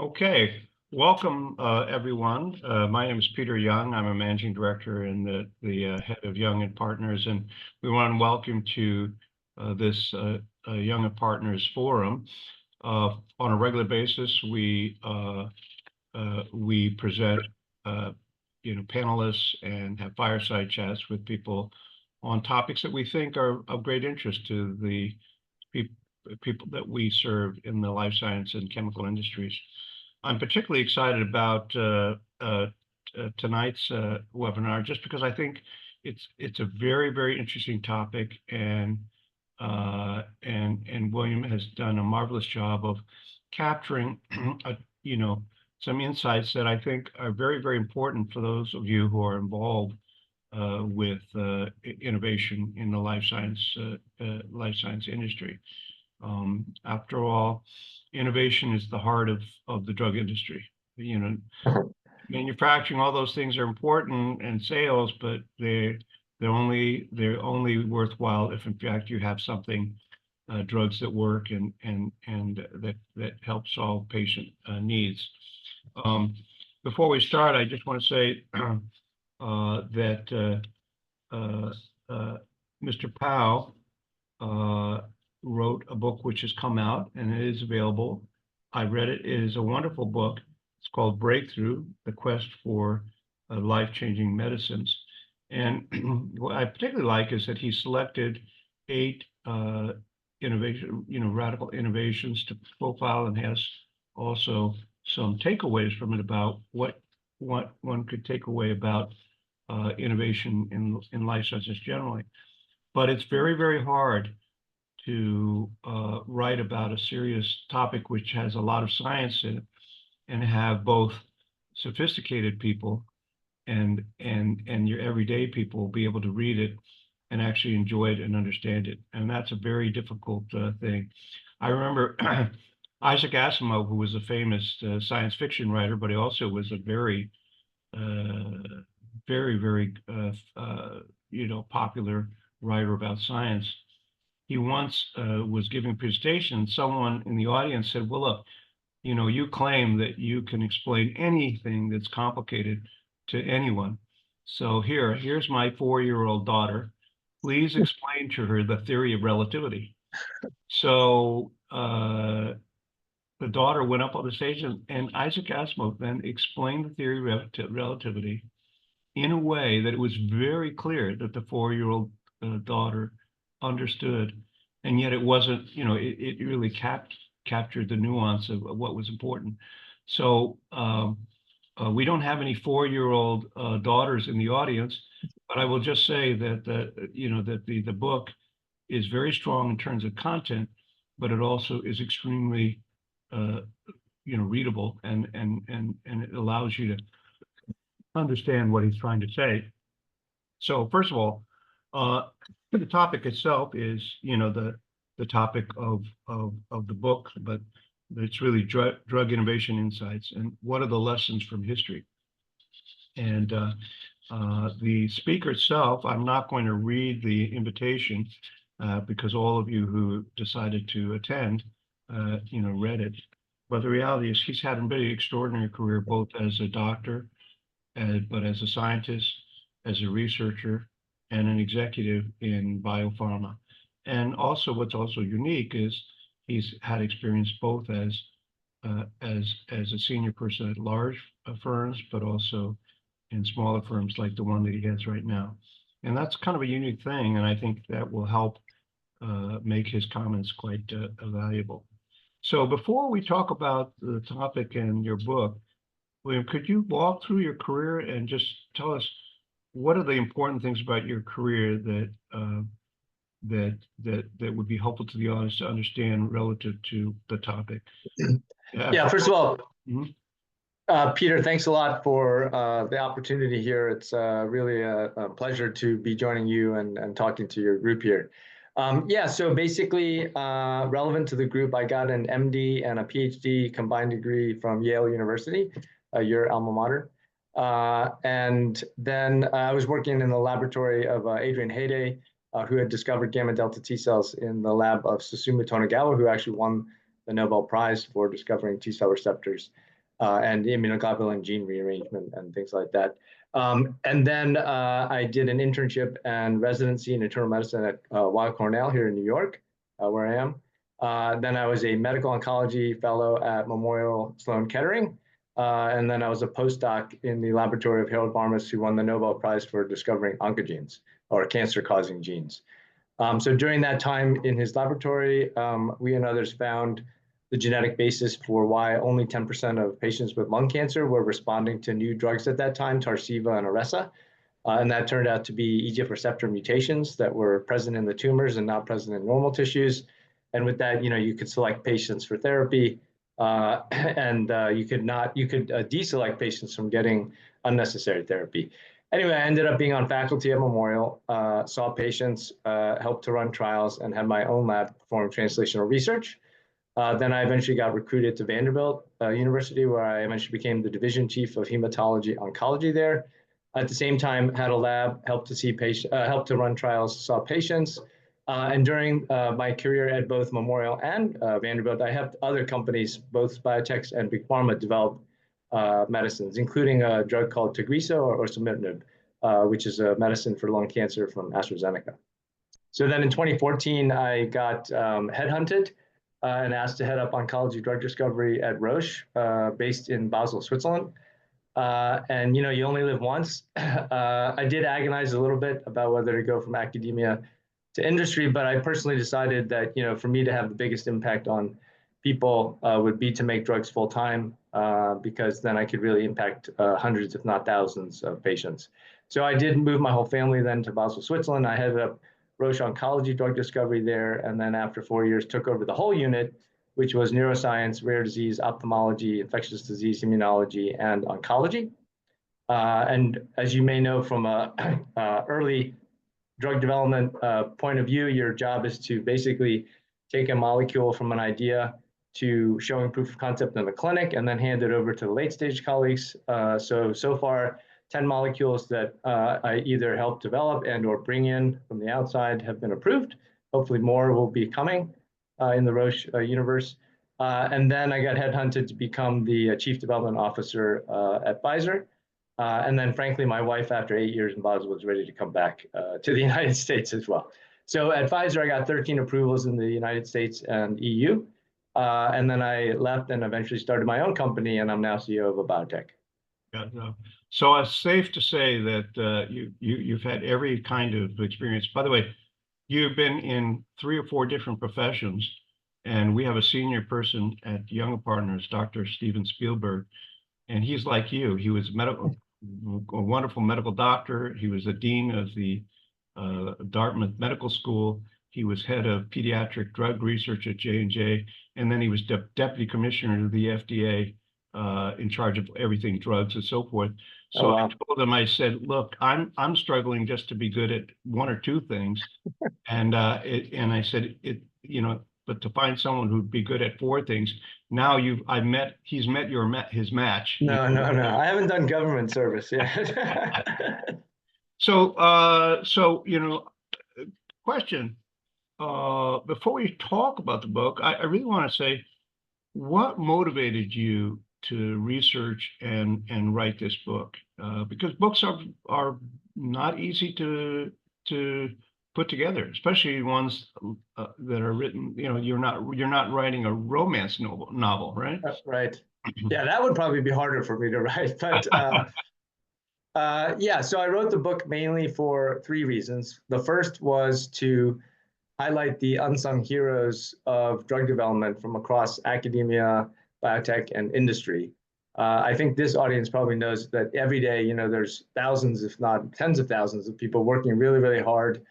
Okay, welcome everyone. My name is Peter Young. I'm a managing director and the head of Young and Partners, and we want to welcome to this Young and Partners forum. On a regular basis, we present panelists and have fireside chats with people on topics that we think are of great interest to the people that we serve in the life science and chemical industries. I'm particularly excited about tonight's webinar, just because I think it's a very interesting topic, and William has done a marvelous job of capturing some insights that I think are very important for those of you who are involved with innovation in the life science industry. After all, innovation is the heart of the drug industry. Manufacturing, all those things are important, and sales, but they're only worthwhile if in fact you have something, drugs that work and that help solve patient needs. Before we start, I just want to say that Mr. Powell wrote a book which has come out and it is available. I read it. It is a wonderful book. It's called Breakthrough: The Quest for Life-Changing Medicines. And what I particularly like is that he selected 8 radical innovations to profile, and has also some takeaways from it about what one could take away about innovation in life sciences generally. But it's very hard to write about a serious topic which has a lot of science in it, and have both sophisticated people and your everyday people be able to read it and actually enjoy it and understand it. And that's a very difficult thing. I remember Isaac Asimov, who was a famous science fiction writer, but he also was a very popular writer about science. He once was giving a presentation, and someone in the audience said, well, look, you claim that you can explain anything that's complicated to anyone. So here's my 4-year-old daughter. Please explain to her the theory of relativity. So the daughter went up on the stage, and Isaac Asimov then explained the theory of relativity in a way that it was very clear that the 4-year-old daughter understood, and yet it wasn't, it really captured the nuance of what was important. So we don't have any 4-year-old daughters in the audience, but I will just say that the book is very strong in terms of content, but it also is extremely readable, and it allows you to understand what he's trying to say. So first of all, the topic itself is the topic of the book, but it's really drug innovation insights and what are the lessons from history. And the speaker itself, I'm not going to read the invitation because all of you who decided to attend read it. But the reality is he's had a very extraordinary career, both as a doctor, but as a scientist, as a researcher, and an executive in biopharma. And also, what's also unique is he's had experience both as a senior person at large firms, but also in smaller firms like the one that he has right now. And that's kind of a unique thing, and I think that will help make his comments quite valuable. So before we talk about the topic and your book, William, could you walk through your career and just tell us what are the important things about your career that would be helpful to the audience to understand relative to the topic? Yeah, first of all, Peter, thanks a lot for the opportunity here. It's really a pleasure to be joining you and talking to your group here. Yeah, so basically, relevant to the group, I got an MD and a PhD combined degree from Yale University, your alma mater. And then I was working in the laboratory of Adrian Hayday, who had discovered gamma delta T cells in the lab of Susumu Tonegawa, who actually won the Nobel Prize for discovering T cell receptors. and immunoglobulin gene rearrangement and things like that. And then I did an internship and residency in internal medicine at Weill Cornell here in New York, where I am. Then I was a medical oncology fellow at Memorial Sloan Kettering. And then I was a postdoc in the laboratory of Harold Varmus, who won the Nobel Prize for discovering oncogenes, or cancer-causing genes. So during that time in his laboratory, we and others found the genetic basis for why only 10% of patients with lung cancer were responding to new drugs at that time, Tarceva and Iressa. And that turned out to be EGF receptor mutations that were present in the tumors and not present in normal tissues. And with that, you could select patients for therapy, and you could deselect patients from getting unnecessary therapy. Anyway, I ended up being on faculty at Memorial, saw patients, helped to run trials, and had my own lab perform translational research. Then I eventually got recruited to Vanderbilt University, where I eventually became the division chief of hematology oncology there. At the same time, had a lab, helped to run trials, saw patients. And during my career at both Memorial and Vanderbilt, I helped other companies, both biotechs and big pharma, develop medicines, including a drug called Tagrisso or osimertinib, which is a medicine for lung cancer from AstraZeneca. So then in 2014, I got headhunted and asked to head up oncology drug discovery at Roche, based in Basel, Switzerland. And you only live once. I did agonize a little bit about whether to go from academia to industry, but I personally decided that for me to have the biggest impact on people would be to make drugs full time, because then I could really impact hundreds, if not thousands, of patients. So I did move my whole family then to Basel, Switzerland. I headed up Roche Oncology drug discovery there, and then after 4 years took over the whole unit, which was neuroscience, rare disease, ophthalmology, infectious disease, immunology, and oncology. And as you may know from a early drug development point of view, your job is to basically take a molecule from an idea to showing proof of concept in the clinic and then hand it over to the late stage colleagues. So far, 10 molecules that I either helped develop and or bring in from the outside have been approved. Hopefully more will be coming in the Roche universe. And then I got headhunted to become the chief development officer at Pfizer. And then frankly, my wife, after 8 years in Basel, was ready to come back to the United States as well. So at Pfizer, I got 13 approvals in the United States and EU. And then I left and eventually started my own company, and I'm now CEO of a biotech. So it's safe to say that you've had every kind of experience. By the way, you've been in 3 or 4 different professions, and we have a senior person at Young Partners, Dr. Steven Spielberg, and he's like you. He was a wonderful medical doctor. He was the dean of the Dartmouth Medical School. He was head of pediatric drug research at J&J, and then he was deputy commissioner of the FDA, in charge of everything drugs and so forth. So I told him, I said, look, I'm struggling just to be good at 1 or 2 things, and I said but to find someone who'd be good at 4 things. Now he's met his match. No. I haven't done government service yet. So question. Before we talk about the book, I really want to say, what motivated you to research and write this book? Because books are not easy to put together, especially ones that are written. You're not writing a romance novel, right? Right. Yeah, that would probably be harder for me to write. But yeah, so I wrote the book mainly for 3 reasons. The first was to highlight the unsung heroes of drug development from across academia, biotech, and industry. I think this audience probably knows that every day, there's thousands, if not tens of thousands, of people working really, really hard,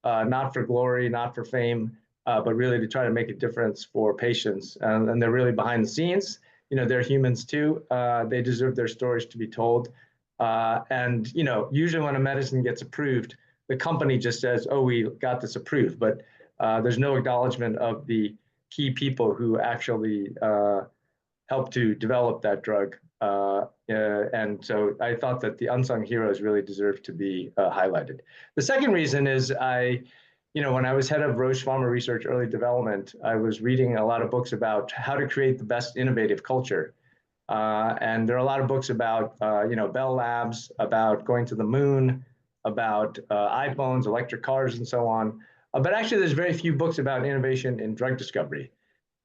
not for glory, not for fame, but really to try to make a difference for patients. And they're really behind the scenes. They're humans too. They deserve their stories to be told. And usually when a medicine gets approved, the company just says, "Oh, we got this approved," but there's no acknowledgement of the key people who actually helped to develop that drug. And so I thought that the unsung heroes really deserve to be highlighted. The second reason is when I was head of Roche Pharma Research Early Development, I was reading a lot of books about how to create the best innovative culture. And there are a lot of books about, Bell Labs, about going to the moon, about iPhones, electric cars, and so on. But actually, there's very few books about innovation in drug discovery.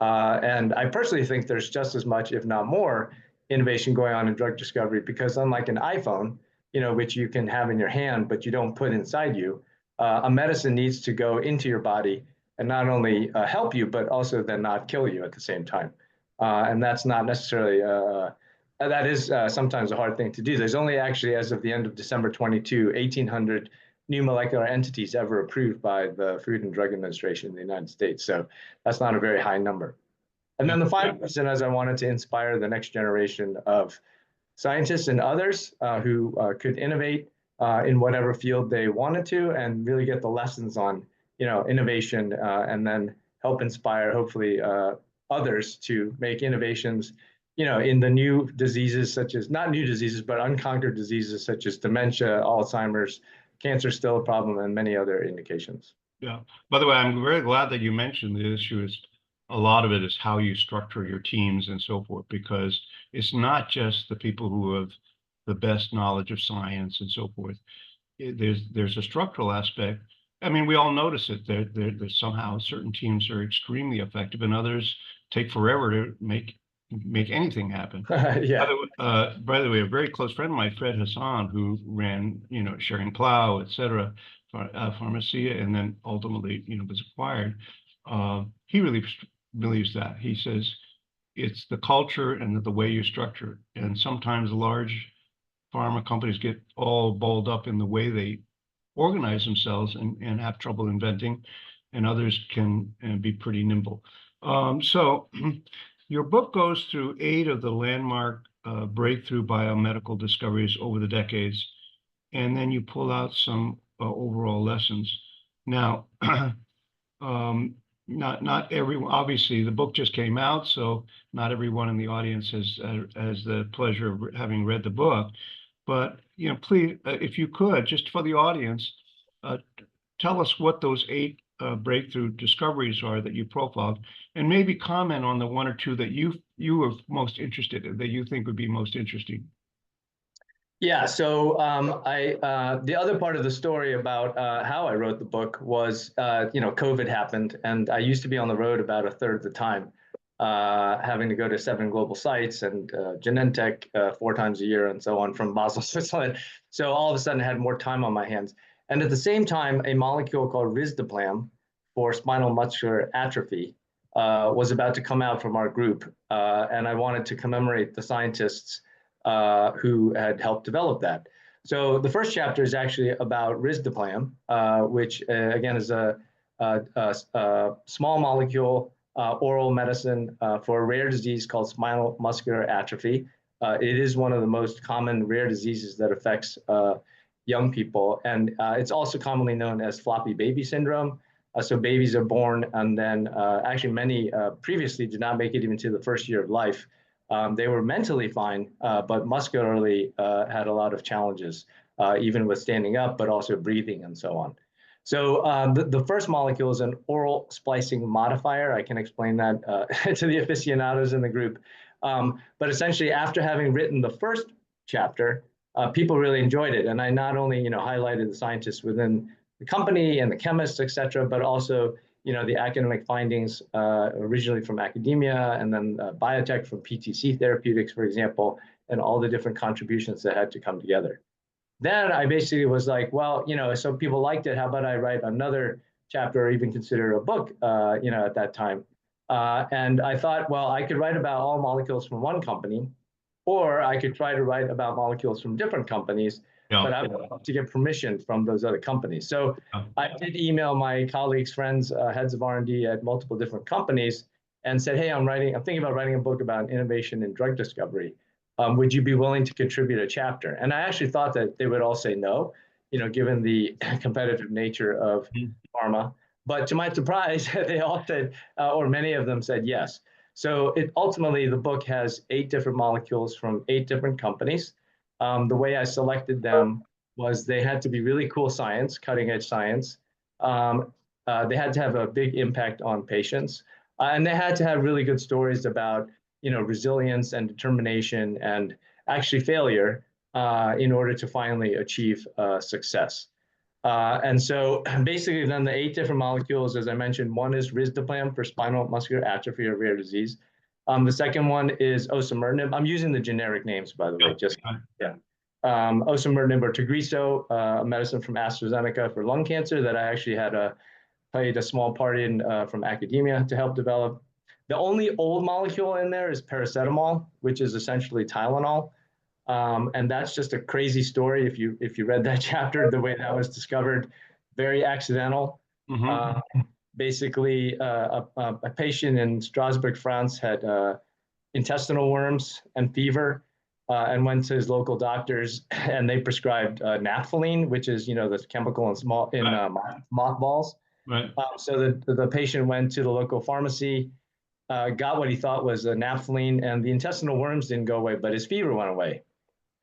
And I personally think there's just as much, if not more, innovation going on in drug discovery, because unlike an iPhone, which you can have in your hand, but you don't put inside you, a medicine needs to go into your body and not only help you, but also then not kill you at the same time. And that's not necessarily, that is sometimes a hard thing to do. There's only actually, as of the end of December 22, 1,800 new molecular entities ever approved by the Food and Drug Administration in the United States. So that's not a very high number. And then the final reason is I wanted to inspire the next generation of scientists and others who could innovate in whatever field they wanted to, and really get the lessons on, innovation, and then help inspire, hopefully, others to make innovations, in the new diseases, such as, not new diseases, but unconquered diseases such as dementia, Alzheimer's, cancer is still a problem, and many other indications. Yeah. By the way, I'm very glad that you mentioned the issue is a lot of it is how you structure your teams and so forth, because it's not just the people who have the best knowledge of science and so forth. There's a structural aspect. I mean, we all notice it. There's somehow certain teams are extremely effective, and others take forever to make anything happen. Yeah. By the way, a very close friend of mine, Fred Hassan, who ran, Sharing Plow, et cetera, Pharmacia, and then ultimately, was acquired. He really believes that. He says it's the culture and the way you structure it. And sometimes large pharma companies get all balled up in the way they organize themselves and have trouble inventing, and others can be pretty nimble. So your book goes through 8 of the landmark breakthrough biomedical discoveries over the decades, and then you pull out some overall lessons. Now, not everyone, obviously the book just came out, so not everyone in the audience has the pleasure of having read the book. But please, if you could, just for the audience, tell us what those 8 breakthrough discoveries are that you profiled, and maybe comment on the 1 or 2 that you were most interested in, that you think would be most interesting. Yeah, so the other part of the story about how I wrote the book was, COVID happened, and I used to be on the road about a third of the time, having to go to 7 global sites and Genentech 4 times a year and so on from Basel, Switzerland. So all of a sudden I had more time on my hands. And at the same time, a molecule called risdiplam for spinal muscular atrophy was about to come out from our group. And I wanted to commemorate the scientists who had helped develop that. So the first chapter is actually about risdiplam, which again is a small molecule oral medicine for a rare disease called spinal muscular atrophy. It is one of the most common rare diseases that affects young people, and it's also commonly known as floppy baby syndrome. So babies are born, and then actually many previously did not make it even to the first year of life. They were mentally fine, but muscularly had a lot of challenges, even with standing up, but also breathing and so on. So the first molecule is an oral splicing modifier. I can explain that to the aficionados in the group. But essentially, after having written the first chapter, people really enjoyed it. And I not only highlighted the scientists within the company and the chemists, et cetera, but also the academic findings originally from academia, and then biotech from PTC Therapeutics, for example, and all the different contributions that had to come together. Then I basically was like, well, so people liked it. How about I write another chapter, or even consider a book, at that time. And I thought, well, I could write about all molecules from one company, or I could try to write about molecules from different companies, but I would have to get permission from those other companies. So I did email my colleagues, friends, heads of R&D at multiple different companies, and said, hey, I'm thinking about writing a book about innovation in drug discovery. Would you be willing to contribute a chapter? And I actually thought that they would all say no, given the competitive nature of pharma. But to my surprise, they all said, or many of them said yes. So ultimately, the book has 8 different molecules from 8 different companies. The way I selected them was they had to be really cool science, cutting edge science. They had to have a big impact on patients. And they had to have really good stories about resilience and determination and actually failure in order to finally achieve success. And so basically then the 8 different molecules, as I mentioned, one is risdiplam for spinal muscular atrophy or rare disease. The second one is osimertinib. I'm using the generic names, by the way, just, yeah. Osimertinib or Tagrisso, a medicine from AstraZeneca for lung cancer that I actually played a small part in from academia to help develop. The only old molecule in there is paracetamol, which is essentially Tylenol. And that's just a crazy story. If you read that chapter, the way that was discovered, very accidental. Basically, a patient in Strasbourg, France, had intestinal worms and fever, and went to his local doctors, and they prescribed naphthalene, which is the chemical in mothballs. Right. So the patient went to the local pharmacy, got what he thought was a naphthalene, and the intestinal worms didn't go away, but his fever went away.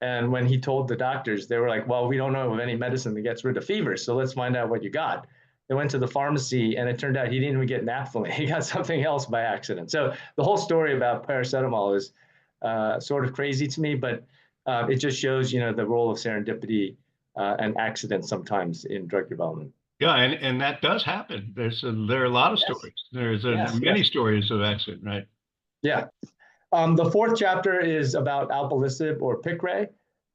And when he told the doctors, they were like, well, we don't know of any medicine that gets rid of fever, so let's find out what you got. They went to the pharmacy, and it turned out he didn't even get naphthalene. He got something else by accident. So the whole story about paracetamol is sort of crazy to me, but it just shows, the role of serendipity and accident sometimes in drug development. Yeah, and that does happen. There are a lot of stories. There's many stories of accident, right? Yeah. The 4th chapter is about alpelisib or Piqray.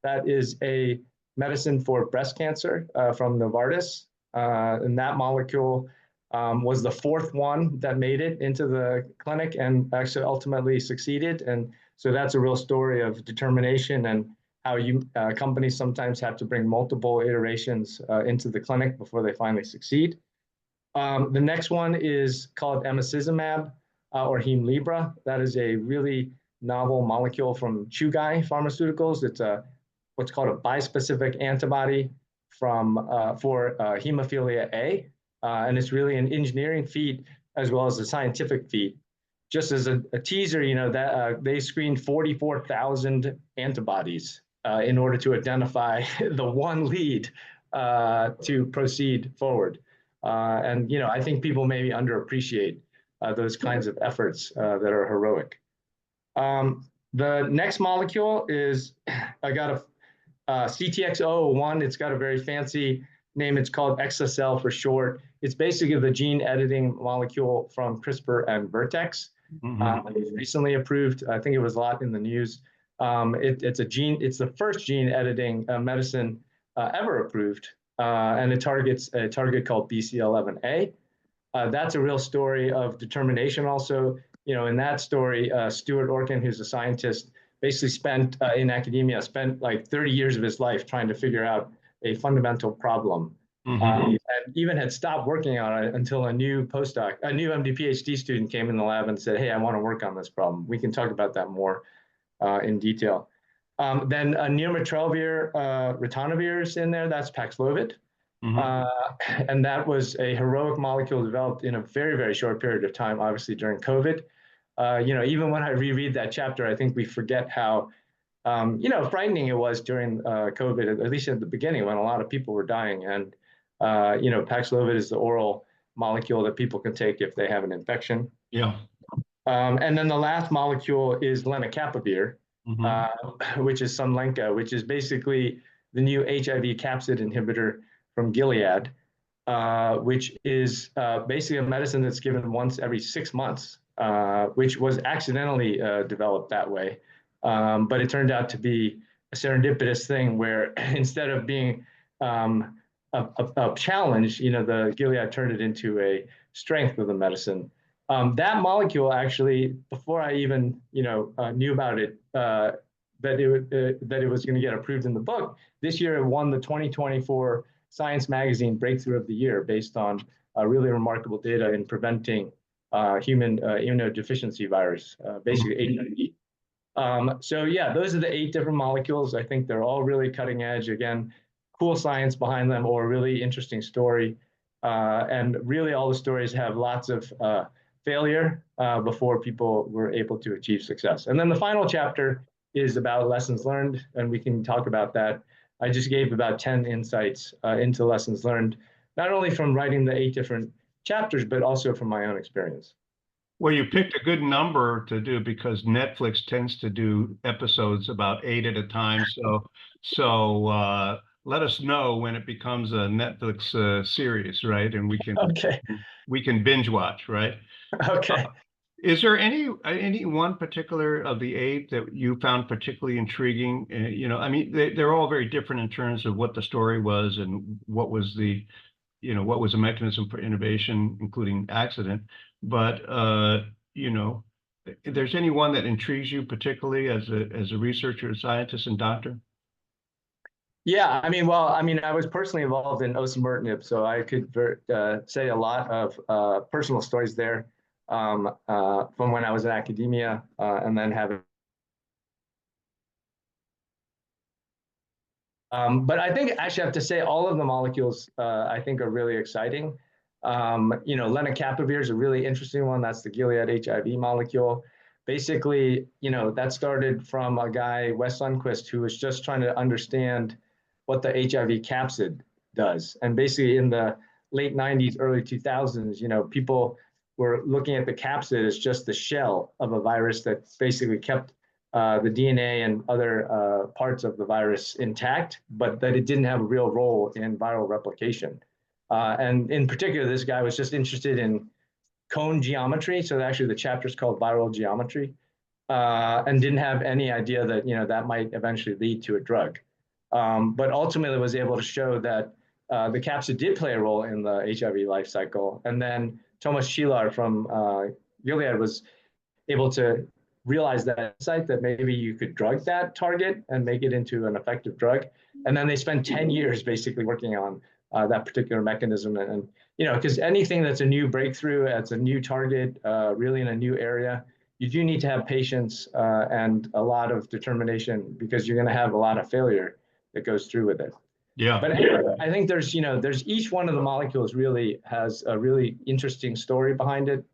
That is a medicine for breast cancer from Novartis. And that molecule was the 4th one that made it into the clinic and actually ultimately succeeded. And so that's a real story of determination and how companies sometimes have to bring multiple iterations into the clinic before they finally succeed. The next one is called emicizumab or Hemlibra. That is a really novel molecule from Chugai Pharmaceuticals. It's what's called a bispecific antibody for hemophilia A. And it's really an engineering feat as well as a scientific feat. Just as a teaser, that they screened 44,000 antibodies in order to identify the one lead to proceed forward. And I think people maybe underappreciate those kinds of efforts that are heroic. The next molecule is, I got a CTX001. It's got a very fancy name. It's called Exocel for short. It's basically the gene editing molecule from CRISPR and Vertex. It's recently approved. I think it was a lot in the news. It's the first gene editing medicine ever approved, and it targets a target called BCL11A. That's a real story of determination also. In that story, Stuart Orkin, who's a scientist, basically spent in academia, spent like 30 years of his life trying to figure out a fundamental problem. And even had stopped working on it until a new MD PhD student came in the lab and said, hey, I want to work on this problem. We can talk about that more in detail. Then nirmatrelvir ritonavir is in there. That's Paxlovid. And that was a heroic molecule developed in a very, very short period of time, obviously during COVID. Even when I reread that chapter, I think we forget how, frightening it was during COVID, at least at the beginning when a lot of people were dying. And, Paxlovid is the oral molecule that people can take if they have an infection. Yeah. And then the last molecule is lenacapavir, which is Sunlenca, which is basically the new HIV capsid inhibitor from Gilead, which is basically a medicine that's given once every 6 months, which was accidentally developed that way. But it turned out to be a serendipitous thing where instead of being a challenge, the Gilead turned it into a strength of the medicine. That molecule actually, before I even knew about it, that it was going to get approved in the book, this year it won the 2024 Science Magazine Breakthrough of the Year based on really remarkable data in preventing human immunodeficiency virus, basically HIV. So yeah, those are the 8 different molecules. I think they're all really cutting edge. Again, cool science behind them or a really interesting story. And really all the stories have lots of failure before people were able to achieve success. And then the final chapter is about lessons learned, and we can talk about that. I just gave about 10 insights into lessons learned, not only from writing the 8 different chapters, but also from my own experience. Well, you picked a good number to do because Netflix tends to do episodes about 8 at a time. So let us know when it becomes a Netflix series, right? And Okay. we can binge watch, right? Okay. Is there any one particular of the 8 that you found particularly intriguing? I mean, they're all very different in terms of what the story was and what was what was a mechanism for innovation, including accident. But if there's any one that intrigues you particularly as a researcher, scientist, and doctor? Yeah, I mean, well, I mean, I was personally involved in osimertinib, so I could say a lot of personal stories there from when I was in academia, and then having. But I think actually I have to say all of the molecules I think are really exciting. Lenacapavir is a really interesting one. That's the Gilead HIV molecule. Basically, that started from a guy, Wes Sundquist, who was just trying to understand what the HIV capsid does. And basically in the late 90s, early 2000s, people were looking at the capsid as just the shell of a virus that basically kept the DNA and other parts of the virus intact, but that it didn't have a real role in viral replication. And in particular, this guy was just interested in cone geometry. So actually the chapter is called viral geometry, and didn't have any idea that, that might eventually lead to a drug. But ultimately was able to show that the capsid did play a role in the HIV life cycle. And then Thomas Szilard from Gilead was able to realize that insight that maybe you could drug that target and make it into an effective drug. And then they spent 10 years basically working on that particular mechanism. And because anything that's a new breakthrough, that's a new target, really in a new area, you do need to have patience and a lot of determination because you're going to have a lot of failure that goes through with it. Yeah. But I think there's each one of the molecules really has a really interesting story behind it.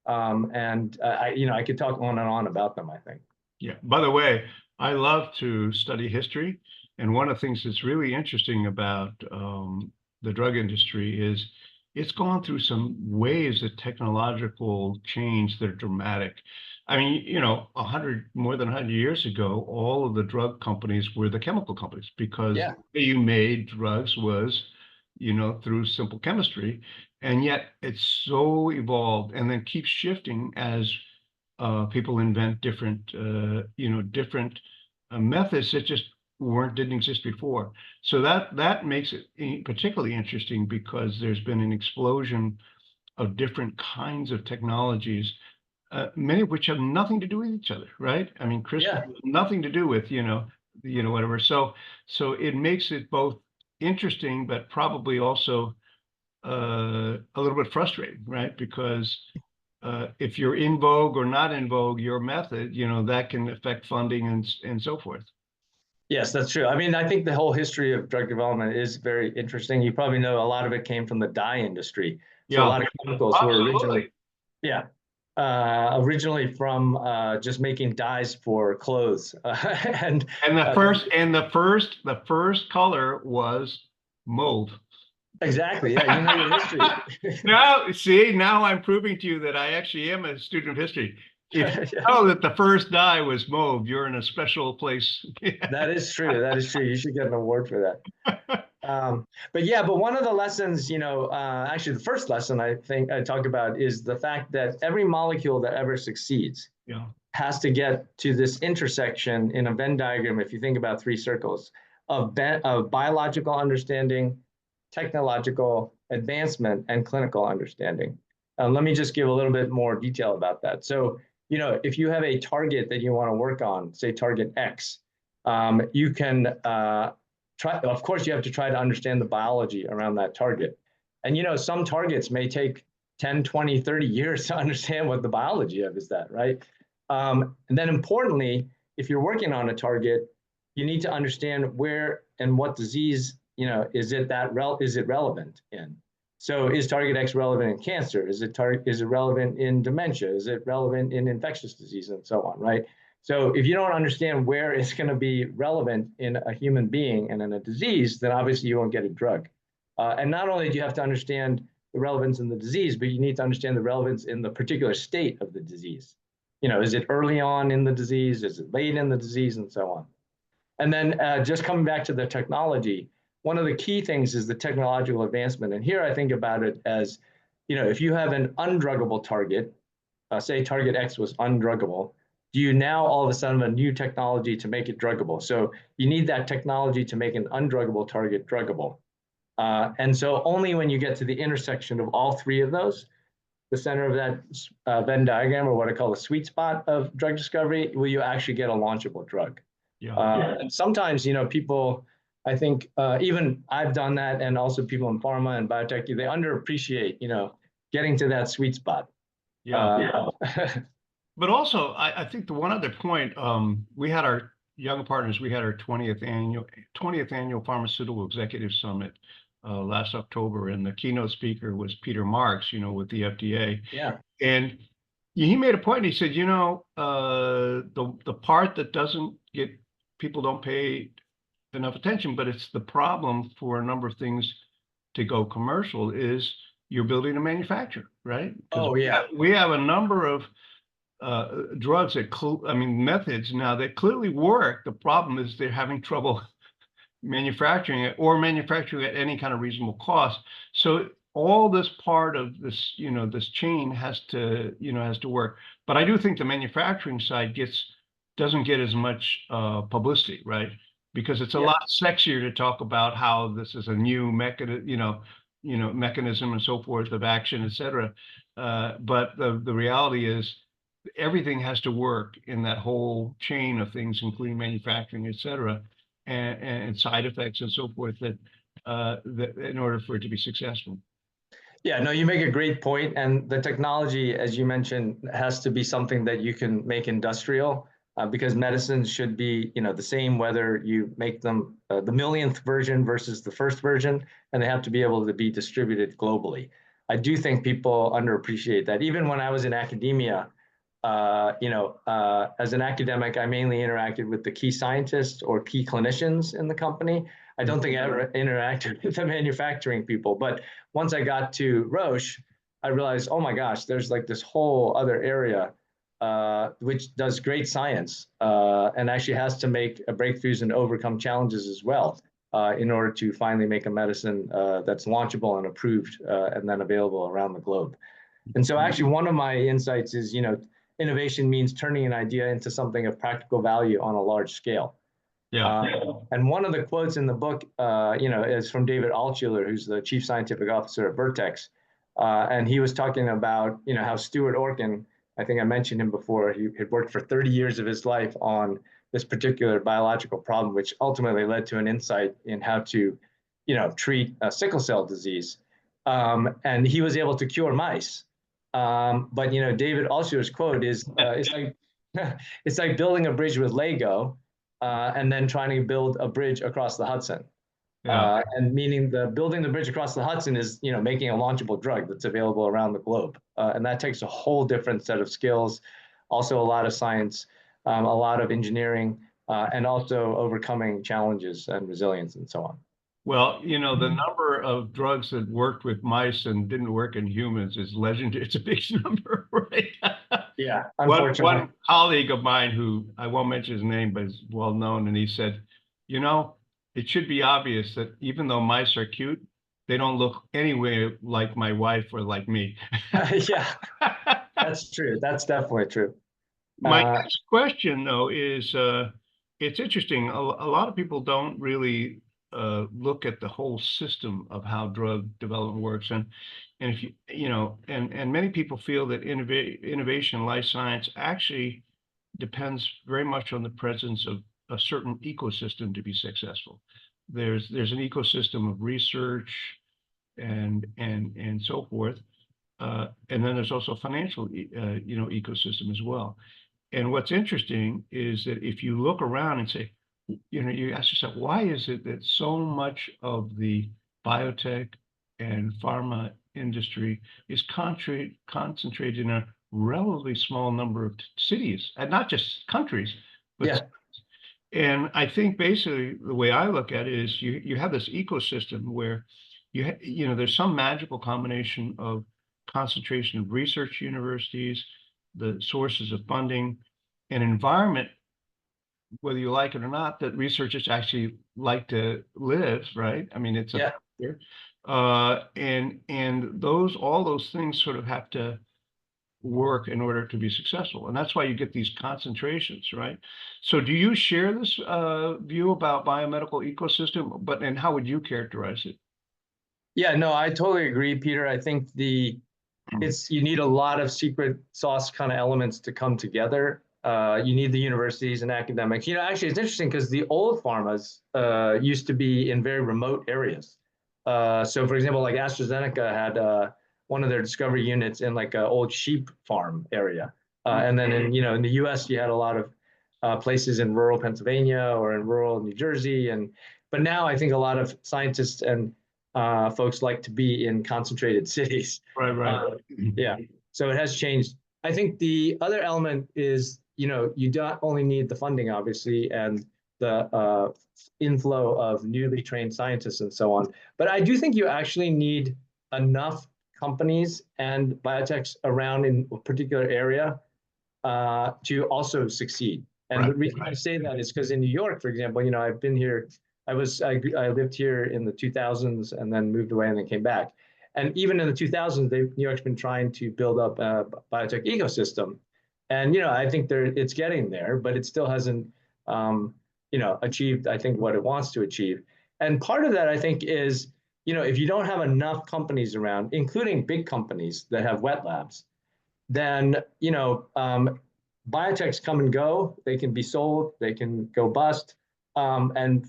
And I could talk on and on about them, I think. Yeah. By the way, I love to study history. And one of the things that's really interesting about the drug industry is it's gone through some waves of technological change that are dramatic. I mean, more than 100 years ago, all of the drug companies were the chemical companies because the way you made drugs was, through simple chemistry. And yet it's so evolved and then keeps shifting as people invent different methods that just didn't exist before. So that makes it particularly interesting because there's been an explosion of different kinds of technologies, many of which have nothing to do with each other, right? I mean, CRISPR has nothing to do with whatever. So it makes it both interesting, but probably also a little bit frustrating, right? Because if you're in vogue or not in vogue, your method, that can affect funding and so forth. Yes, that's true. I mean, I think the whole history of drug development is very interesting. You probably know a lot of it came from the dye industry. So a lot of chemicals were originally from just making dyes for clothes. and the first color was mauve. Exactly. Yeah, you know your history. Now I'm proving to you that I actually am a student of history. If you know that the first dye was mauve, you're in a special place. That is true. That is true. You should get an award for that. But one of the lessons, actually the first lesson I think I talk about is the fact that every molecule that ever succeeds has to get to this intersection in a Venn diagram, if you think about 3 circles, of biological understanding, technological advancement, and clinical understanding. Let me just give a little bit more detail about that. So, if you have a target that you want to work on, say target X, you can of course, you have to try to understand the biology around that target. And, some targets may take 10, 20, 30 years to understand what the biology of is that, right? And then importantly, if you're working on a target, you need to understand where and what disease, is it relevant in? So is target X relevant in cancer? Is it relevant in dementia? Is it relevant in infectious disease and so on, right? So if you don't understand where it's going to be relevant in a human being and in a disease, then obviously you won't get a drug. And not only do you have to understand the relevance in the disease, but you need to understand the relevance in the particular state of the disease. Is it early on in the disease? Is it late in the disease, and so on? And then just coming back to the technology, one of the key things is the technological advancement. And here I think about it as, if you have an undruggable target, say target X was undruggable, do you now all of a sudden have a new technology to make it druggable? So you need that technology to make an undruggable target druggable. And so only when you get to the intersection of all three of those, the center of that Venn diagram, or what I call the sweet spot of drug discovery, will you actually get a launchable drug. Yeah. And sometimes, people, I think, even I've done that, and also people in pharma and biotech, they underappreciate, getting to that sweet spot. Yeah. But also, I think the one other point, we had our young partners, we had our 20th annual Pharmaceutical Executive Summit last October, and the keynote speaker was Peter Marks, with the FDA. Yeah. And he made a point. He said, the part that people don't pay enough attention, but it's the problem for a number of things to go commercial, is you're building a manufacturer, right? Oh, yeah. We have a number of drugs that, methods now that clearly work. The problem is they're having trouble manufacturing it, or manufacturing at any kind of reasonable cost. So all this part of this, this chain has to work. But I do think the manufacturing side doesn't get as much publicity, right? Because it's a lot sexier to talk about how this is a new mechanism, mechanism and so forth of action, et cetera. But the reality is everything has to work in that whole chain of things, including manufacturing, et cetera, and side effects and so forth, that in order for it to be successful. Yeah, no, you make a great point. And the technology, as you mentioned, has to be something that you can make industrial, because medicines should be, the same whether you make them the millionth version versus the first version, and they have to be able to be distributed globally. I do think people underappreciate that. Even when I was in academia, as an academic, I mainly interacted with the key scientists or key clinicians in the company. I don't think I ever interacted with the manufacturing people. But once I got to Roche, I realized, oh my gosh, there's like this whole other area which does great science and actually has to make breakthroughs and overcome challenges as well in order to finally make a medicine that's launchable and approved and then available around the globe. And so actually one of my insights is, innovation means turning an idea into something of practical value on a large scale. Yeah. And one of the quotes in the book, is from David Altshuler, who's the chief scientific officer at Vertex. And he was talking about, how Stuart Orkin, I think I mentioned him before, he had worked for 30 years of his life on this particular biological problem, which ultimately led to an insight in how to, treat sickle cell disease. And he was able to cure mice. But David Altshuler's quote is, it's like building a bridge with Lego, and then trying to build a bridge across the Hudson. Yeah. And meaning building the bridge across the Hudson is making a launchable drug that's available around the globe, and that takes a whole different set of skills, also a lot of science, a lot of engineering, and also overcoming challenges and resilience and so on. Well, the number of drugs that worked with mice and didn't work in humans is legendary. It's a big number, right? Yeah, unfortunately. One colleague of mine, who I won't mention his name, but is well known, and he said, it should be obvious that even though mice are cute, they don't look anywhere like my wife or like me. Yeah, that's true. That's definitely true. My next question, though, is it's interesting. A lot of people don't really look at the whole system of how drug development works, and if and many people feel that innovation in life science actually depends very much on the presence of a certain ecosystem to be successful. There's an ecosystem of research and so forth, and then there's also a financial ecosystem as well. And what's interesting is that if you look around and say, you ask yourself, why is it that so much of the biotech and pharma industry is concentrated in a relatively small number of cities, and not just countries, but yeah. And I think basically the way I look at it is you have this ecosystem where you know, there's some magical combination of concentration of research universities, the sources of funding, an environment, whether you like it or not, that researchers actually like to live, right? I mean, it's a Yeah. factor. And all those things sort of have to work in order to be successful. And that's why you get these concentrations, right? So do you share this view about biomedical ecosystem, and how would you characterize it? Yeah, no, I totally agree, Peter. I think you need a lot of secret sauce kind of elements to come together. You need the universities and academics. Actually, it's interesting because the old pharmas used to be in very remote areas. So, for example, like AstraZeneca had one of their discovery units in like an old sheep farm area, and then in the U.S. you had a lot of places in rural Pennsylvania or in rural New Jersey, but now I think a lot of scientists and folks like to be in concentrated cities. Right. Yeah, so it has changed. I think the other element is, you don't only need the funding, obviously, and the inflow of newly trained scientists and so on, but I do think you actually need enough companies and biotechs around in a particular area to also succeed. And the reason I say that is because in New York, for example, I've been here. I lived here in the 2000s and then moved away and then came back. And even in the 2000s, New York's been trying to build up a biotech ecosystem. And I think it's getting there, but it still hasn't achieved, I think, what it wants to achieve. And part of that, I think, is if you don't have enough companies around, including big companies that have wet labs, then biotechs come and go. They can be sold. They can go bust. And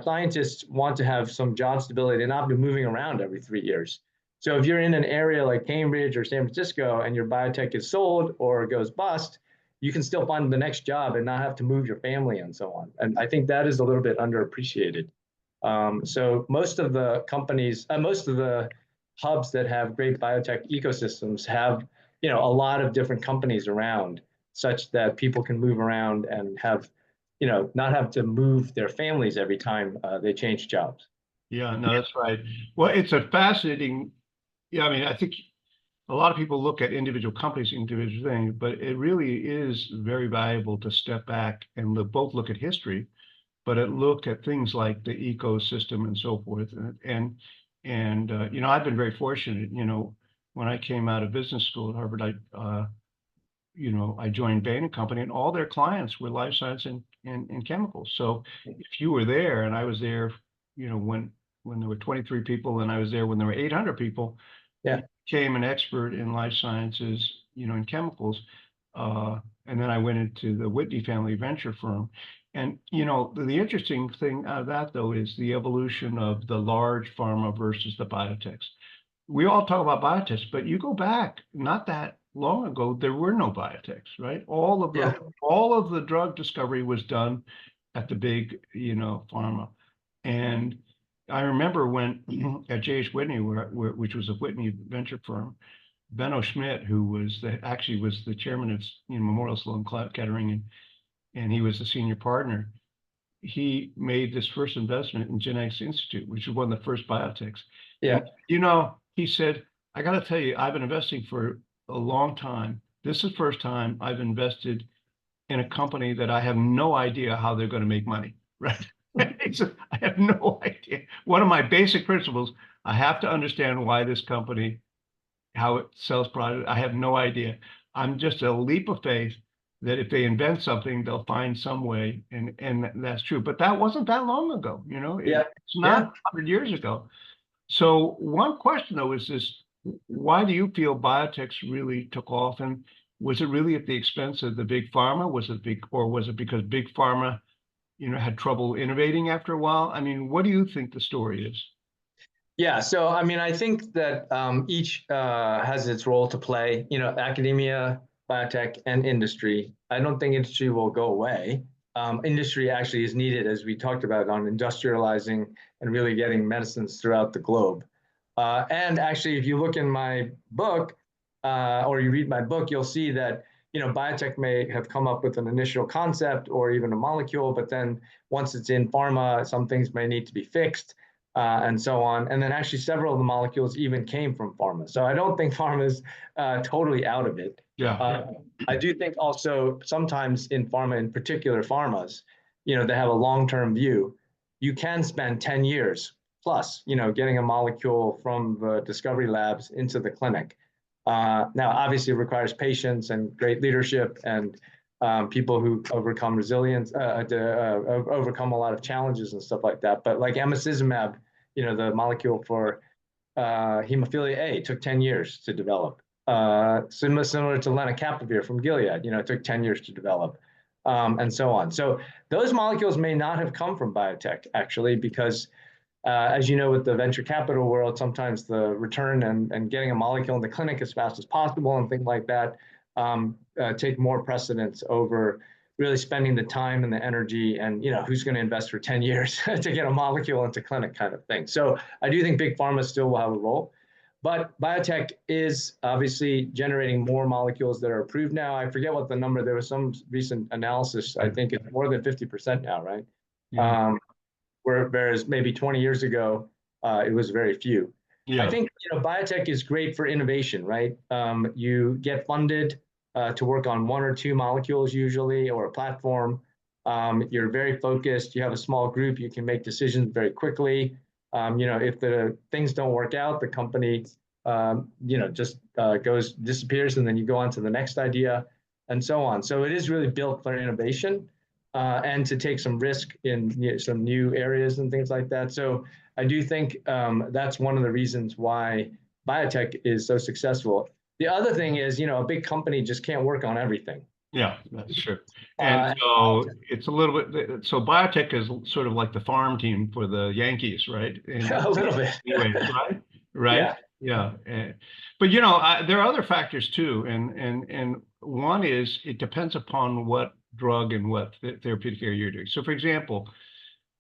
scientists want to have some job stability and not be moving around every 3 years. So if you're in an area like Cambridge or San Francisco and your biotech is sold or goes bust, you can still find the next job and not have to move your family and so on. And I think that is a little bit underappreciated. So most of the companies, most of the hubs that have great biotech ecosystems have a lot of different companies around, such that people can move around and have not have to move their families every time they change jobs. Yeah, no, that's right. Well, it's a fascinating, yeah, I mean, I think a lot of people look at individual companies, individual things, but it really is very valuable to step back and both look at history, but look at things like the ecosystem and so forth. I've been very fortunate, when I came out of business school at Harvard, I joined Bain & Company, and all their clients were life science and chemicals. So if you were there, and I was there, when there were 23 people, and I was there when there were 800 people, yeah, became an expert in life sciences, in chemicals. And then I went into the Whitney family venture firm. And, the interesting thing out of that, though, is the evolution of the large pharma versus the biotechs. We all talk about biotechs, but you go back not that long ago, there were no biotechs, right? All of the drug discovery was done at the big, pharma. And I remember when at J.H. Whitney, which was a Whitney venture firm, Benno Schmidt, who was the chairman of Memorial Sloan Kettering, and he was the senior partner. He made this first investment in Genetics Institute, which was one of the first biotechs. Yeah. And, he said, I got to tell you, I've been investing for a long time. This is the first time I've invested in a company that I have no idea how they're going to make money, right? I have no idea. One of my basic principles, I have to understand why this company, how it sells product. I have no idea. I'm just a leap of faith that if they invent something, they'll find some way, and that's true. But that wasn't that long ago, It's not 100 years ago. So one question, though, is this: why do you feel biotechs really took off? And was it really at the expense of the big pharma? Was it because big pharma, had trouble innovating after a while? I mean, what do you think the story is? Yeah, so I mean, I think that each has its role to play, academia, biotech, and industry. I don't think industry will go away. Industry actually is needed, as we talked about, on industrializing and really getting medicines throughout the globe. And actually, if you look in my book, or you read my book, you'll see that biotech may have come up with an initial concept or even a molecule, but then once it's in pharma, some things may need to be fixed. and so on. And then actually several of the molecules even came from pharma. So I don't think pharma is totally out of it. Yeah. I do think also sometimes in pharma, in particular pharmas, they have a long-term view. You can spend 10 years plus, getting a molecule from the discovery labs into the clinic. Now, obviously, it requires patience and great leadership and people who overcome resilience, overcome a lot of challenges and stuff like that. But like emicizumab, the molecule for hemophilia A took 10 years to develop. Similar to lenacapavir from Gilead, it took 10 years to develop, and so on. So those molecules may not have come from biotech, actually, because as you know, with the venture capital world, sometimes the return and getting a molecule in the clinic as fast as possible and things like that take more precedence over really spending the time and the energy and who's going to invest for 10 years to get a molecule into clinic kind of thing. So I do think big pharma still will have a role, but biotech is obviously generating more molecules that are approved now. I forget what the number, there was some recent analysis, I think it's more than 50% now, right? Yeah. Whereas maybe 20 years ago, it was very few. Yeah. I think biotech is great for innovation, right? You get funded to work on one or two molecules usually, or a platform. You're very focused. You have a small group. You can make decisions very quickly. If the things don't work out, the company, just disappears, and then you go on to the next idea, and so on. So it is really built for innovation and to take some risk in some new areas and things like that. So I do think that's one of the reasons why biotech is so successful. The other thing is, a big company just can't work on everything. Yeah, that's true. And so it's a little bit, so biotech is sort of like the farm team for the Yankees, right? A little bit. Anyways, right? Right? Yeah. Yeah. But there are other factors too. And one is it depends upon what drug and what therapeutic area you're doing. So for example,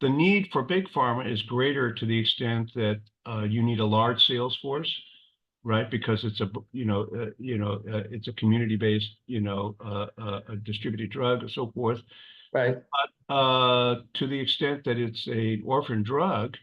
the need for big pharma is greater to the extent that you need a large sales force, right? Because it's it's a community-based, a distributed drug and so forth. Right. To the extent that it's an orphan drug,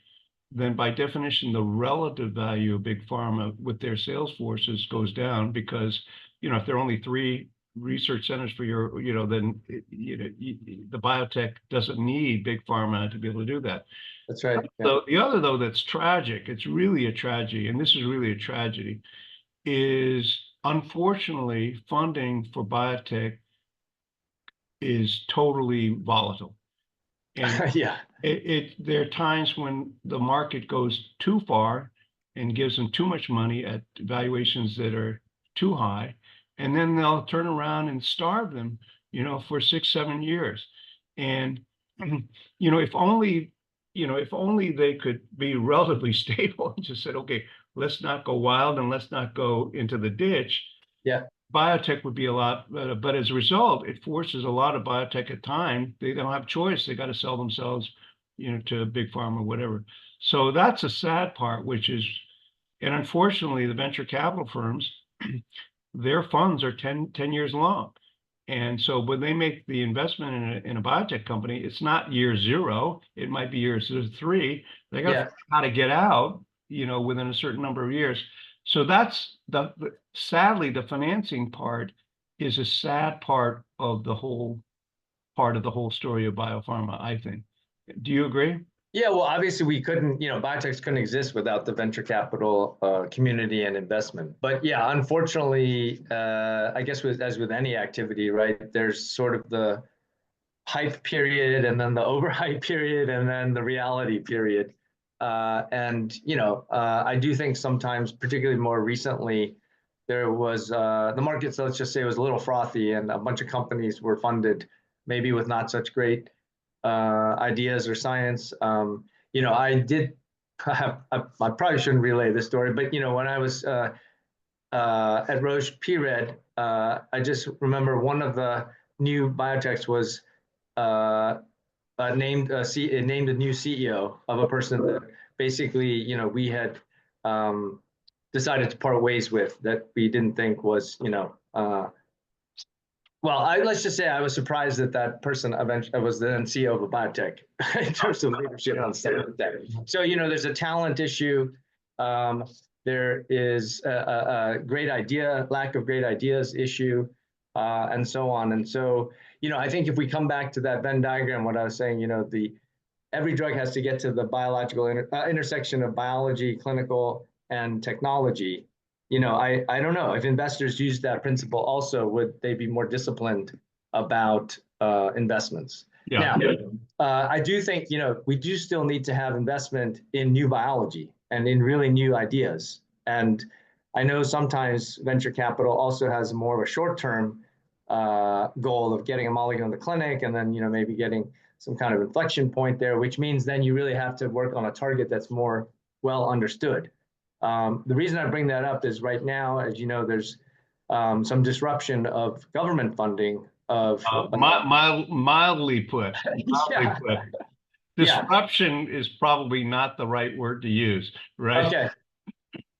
then by definition, the relative value of big pharma with their sales forces goes down because, if there are only 3 research centers for your, then, the biotech doesn't need big pharma to be able to do that. That's right. So the other, though, that's tragic, it's really a tragedy, and this is really a tragedy, is unfortunately funding for biotech is totally volatile. And Yeah. there are times when the market goes too far and gives them too much money at valuations that are too high, and then they'll turn around and starve them, for 6, 7 years. And if only they could be relatively stable and just said, okay, let's not go wild and let's not go into the ditch. Yeah. Biotech would be a lot better. But as a result, it forces a lot of biotech at time. They don't have choice. They got to sell themselves, to big pharma or whatever. So that's a sad part, and unfortunately, the venture capital firms, their funds are 10 years long. And so when they make the investment in a biotech company, it's not year 0. It might be year 3. They got to figure out how to get out, within a certain number of years. So that's sadly, the financing part is a sad part of the whole story of biopharma, I think. Do you agree? Yeah, well, obviously we couldn't, biotechs couldn't exist without the venture capital community and investment. But yeah, unfortunately, I guess as with any activity, right, there's sort of the hype period and then the overhype period and then the reality period. I do think sometimes, particularly more recently, there was the markets, let's just say, was a little frothy and a bunch of companies were funded maybe with not such great ideas or science. I did, I probably shouldn't relay this story, but when I was at Roche PRED, I just remember one of the new biotechs was named a new CEO of a person that basically, we had decided to part ways with, that we didn't think was, Well, let's just say I was surprised that that person eventually was the CEO of a biotech in terms of leadership and stuff like that. So, there's a talent issue. There is a great idea, lack of great ideas issue, and so on. And so, I think if we come back to that Venn diagram, what I was saying, every drug has to get to the biological intersection of biology, clinical, and technology. I don't know if investors use that principle also, would they be more disciplined about investments? Yeah. Now, I do think, we do still need to have investment in new biology and in really new ideas. And I know sometimes venture capital also has more of a short-term goal of getting a molecule in the clinic and then, maybe getting some kind of inflection point there, which means then you really have to work on a target that's more well understood. The reason I bring that up is right now, as you know, there's some disruption of government funding of mildly put. Yeah. Disruption is probably not the right word to use, right? Okay.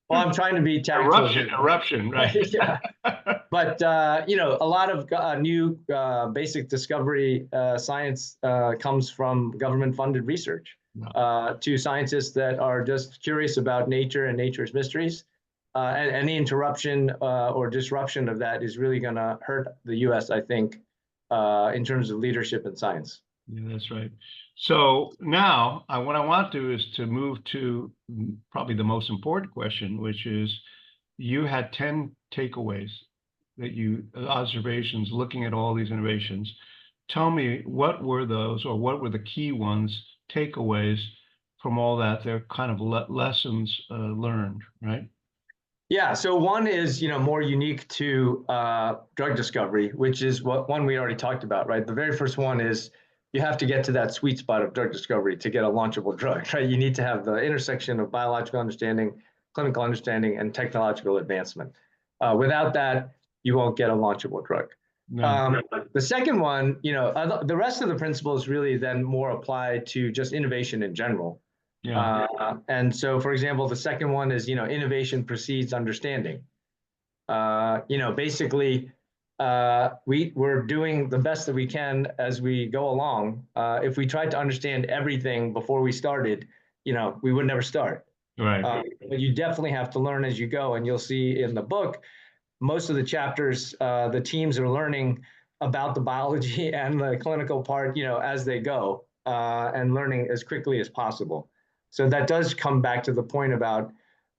Well, I'm trying to be tactful. Eruption, right? Yeah. But a lot of new basic discovery science comes from government-funded research. To scientists that are just curious about nature and nature's mysteries. And any interruption or disruption of that is really going to hurt the U.S., I think, in terms of leadership in science. Yeah, that's right. So now what I want to do is to move to probably the most important question, which is you had 10 takeaways observations looking at all these innovations. Tell me, what were those, or what were the key ones, takeaways from all that? They're kind of lessons learned, right? Yeah, so one is, more unique to drug discovery, which is one we already talked about, right? The very first one is you have to get to that sweet spot of drug discovery to get a launchable drug, right? You need to have the intersection of biological understanding, clinical understanding, and technological advancement. Without that, you won't get a launchable drug. No. The second one, the rest of the principles really then more apply to just innovation in general. Yeah. And so, for example, the second one is, innovation precedes understanding. Basically, we're doing the best that we can as we go along. If we tried to understand everything before we started, we would never start. Right. But you definitely have to learn as you go. And you'll see in the book, most of the chapters, the teams are learning about the biology and the clinical part, as they go, and learning as quickly as possible. So that does come back to the point about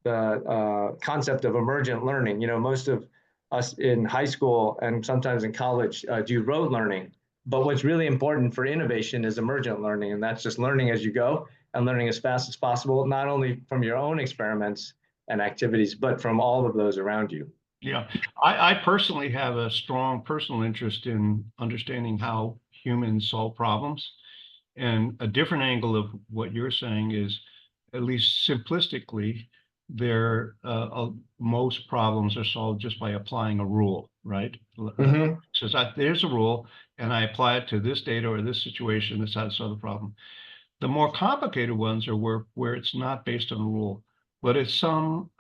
the concept of emergent learning. Most of us in high school and sometimes in college do rote learning. But what's really important for innovation is emergent learning. And that's just learning as you go and learning as fast as possible, not only from your own experiments and activities, but from all of those around you. Yeah, I personally have a strong personal interest in understanding how humans solve problems. And a different angle of what you're saying is, at least simplistically, most problems are solved just by applying a rule, right? Mm-hmm. So there's a rule, and I apply it to this data or this situation. That's how to solve the problem. The more complicated ones are where it's not based on a rule, but it's some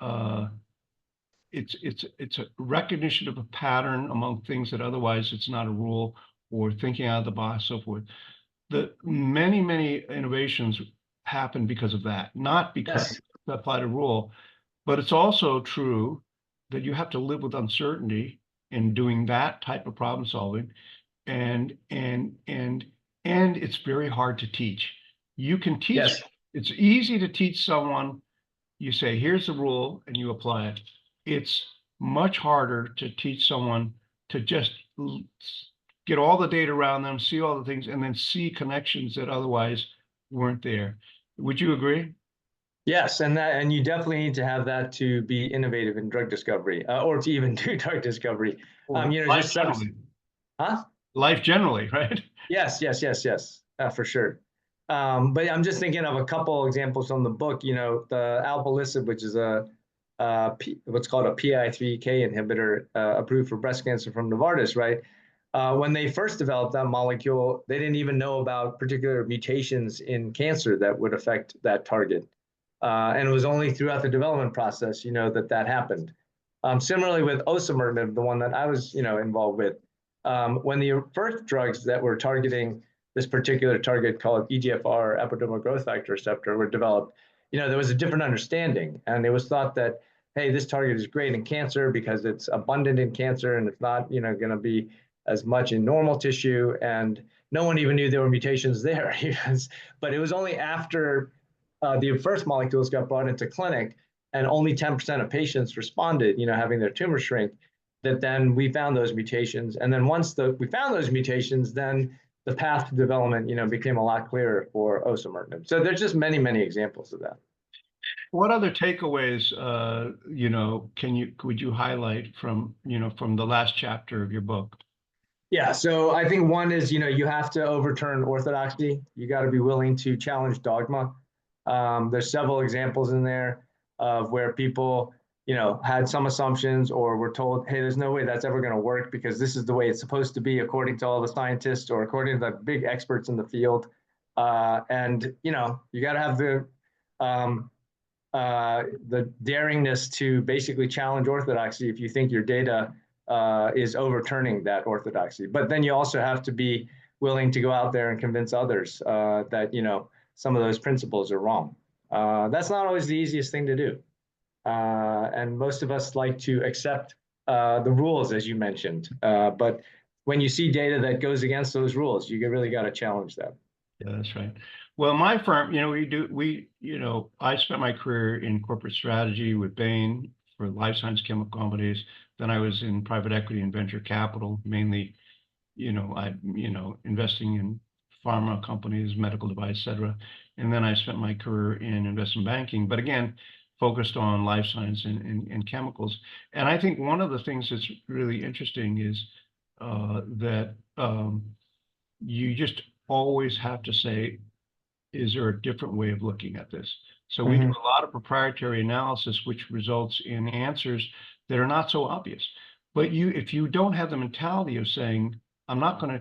it's a recognition of a pattern among things that otherwise it's not a rule, or thinking out of the box, so forth. The many innovations happen because of that, not because they apply a rule. But it's also true that you have to live with uncertainty in doing that type of problem solving, and it's very hard to teach. You can teach. Yes. It's easy to teach someone. You say, here's the rule, and you apply it. It's much harder to teach someone to just get all the data around them, see all the things, and then see connections that otherwise weren't there. Would you agree? Yes, and you definitely need to have that to be innovative in drug discovery, or to even do drug discovery. Life generally. Huh? Life generally, right? Yes, for sure. But I'm just thinking of a couple examples from the book. The alpelisib, which is what's called a PI3K inhibitor, approved for breast cancer from Novartis, right? When they first developed that molecule, they didn't even know about particular mutations in cancer that would affect that target. And it was only throughout the development process, that happened. Similarly with osimertinib, the one that I was, involved with, When the first drugs that were targeting this particular target called EGFR, epidermal growth factor receptor, were developed, there was a different understanding, and it was thought that, hey, this target is great in cancer because it's abundant in cancer and it's not, going to be as much in normal tissue, and no one even knew there were mutations there. But it was only after the first molecules got brought into clinic and only 10% of patients responded, having their tumor shrink, that then we found those mutations. And then once we found those mutations, then the path to development, became a lot clearer for osimertinib. So there's just many, many examples of that. What other takeaways, would you highlight from the last chapter of your book? Yeah, so I think one is, you have to overturn orthodoxy. You got to be willing to challenge dogma. There's several examples in there of where people, had some assumptions or were told, hey, there's no way that's ever going to work because this is the way it's supposed to be according to all the scientists or according to the big experts in the field. And, you got to have the daringness to basically challenge orthodoxy if you think your data is overturning that orthodoxy. But then you also have to be willing to go out there and convince others that, some of those principles are wrong. That's not always the easiest thing to do. And most of us like to accept the rules, as you mentioned. But when you see data that goes against those rules, you really got to challenge them. Yeah, that's right. Well, my firm, I spent my career in corporate strategy with Bain for life science chemical companies. Then I was in private equity and venture capital, mainly, investing in pharma companies, medical device, et cetera. And then I spent my career in investment banking, but again, focused on life science and chemicals. And I think one of the things that's really interesting is that you just always have to say, is there a different way of looking at this? So we do a lot of proprietary analysis, which results in answers that are not so obvious. But if you don't have the mentality of saying, I'm going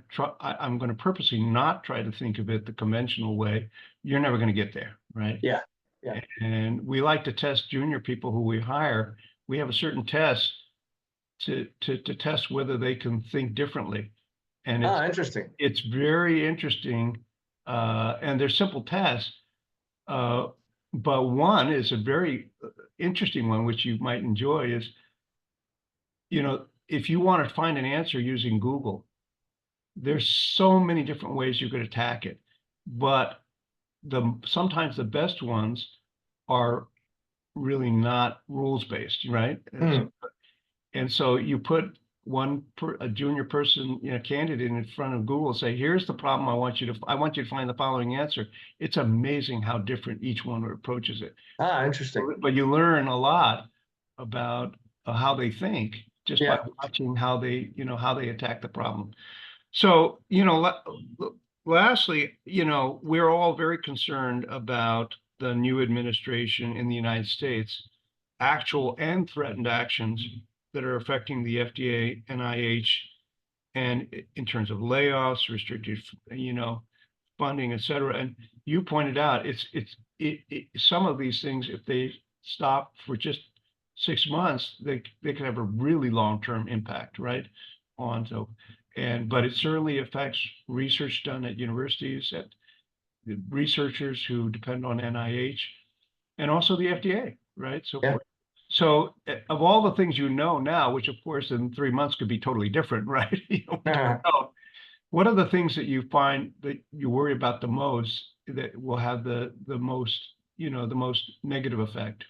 to purposely not try to think of it the conventional way, you're never going to get there, right? Yeah. Yeah. And we like to test junior people who we hire. We have a certain test to test whether they can think differently. And interesting. It's very interesting. And they're simple tests. But one is a very interesting one, which you might enjoy is, if you want to find an answer using Google, there's so many different ways you could attack it. But sometimes the best ones are really not rules-based, right? And so you put a junior person, candidate in front of Google, say, here's the problem I want you to find the following answer. It's amazing how different each one approaches it. Interesting. But you learn a lot about how they think just by watching how they attack the problem. So, lastly, we're all very concerned about the new administration in the United States, actual and threatened actions that are affecting the FDA, NIH, and in terms of layoffs, restricted, funding, et cetera. And you pointed out some of these things, if they stop for just 6 months, they can have a really long-term impact, right? But it certainly affects research done at universities, at the researchers who depend on NIH, and also the FDA, right? So of all the things now, which of course in 3 months could be totally different, right? What are the things that you find that you worry about the most that will have the most negative effect?